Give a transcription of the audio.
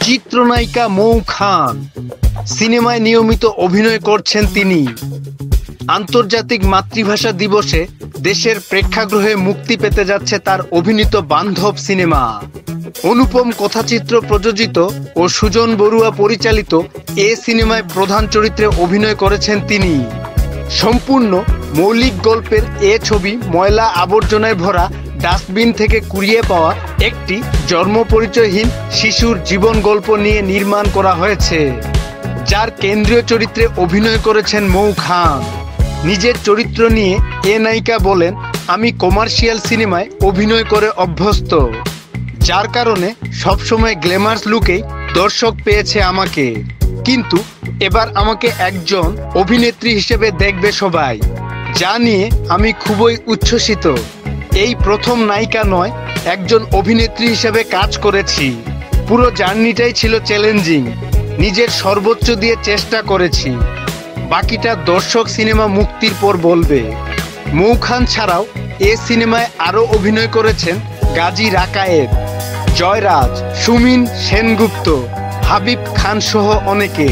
চিত্রনায়িকা মৌ খান সিনেমায় নিয়মিত অভিনয় করছেন তিনি। আন্তর্জাতিক মাতৃভাষা দিবসে দেশের প্রেক্ষাগৃহে মুক্তি পেতে যাচ্ছে তার অভিনীত বান্ধব সিনেমা। অনুপম কথাচিত্র প্রযোজিত ও সুজন বড়ুয়া পরিচালিত এ সিনেমায় প্রধান চরিত্রে অভিনয় করেছেন তিনি। সম্পূর্ণ মৌলিক গল্পের এ ছবি ময়লা আবর্জনায় ভরা ডাস্টবিন থেকে কুড়িয়ে পাওয়া একটি জন্ম পরিচয়হীন শিশুর জীবন গল্প নিয়ে নির্মাণ করা হয়েছে, যার কেন্দ্রীয় চরিত্রে অভিনয় করেছেন মৌ খান। নিজের চরিত্র নিয়ে এ নায়িকা বলেন, আমি কমার্শিয়াল সিনেমায় অভিনয় করে অভ্যস্ত, যার কারণে সবসময় গ্ল্যামার্স লুকেই দর্শক পেয়েছে আমাকে, কিন্তু এবার আমাকে একজন অভিনেত্রী হিসেবে দেখবে সবাই, যা নিয়ে আমি খুবই উচ্ছ্বসিত। এই প্রথম নায়িকা নয়, একজন অভিনেত্রী হিসেবে কাজ করেছি। পুরো জার্নিটাই ছিল চ্যালেঞ্জিং, নিজের সর্বোচ্চ দিয়ে চেষ্টা করেছি, বাকিটা দর্শক সিনেমা মুক্তির পর বলবে। মৌ খান ছাড়াও এ সিনেমায় আরও অভিনয় করেছেন গাজী রাকায়েত, জয়রাজ, সুমিন সেনগুপ্ত, হাবিব খান সহ অনেকে।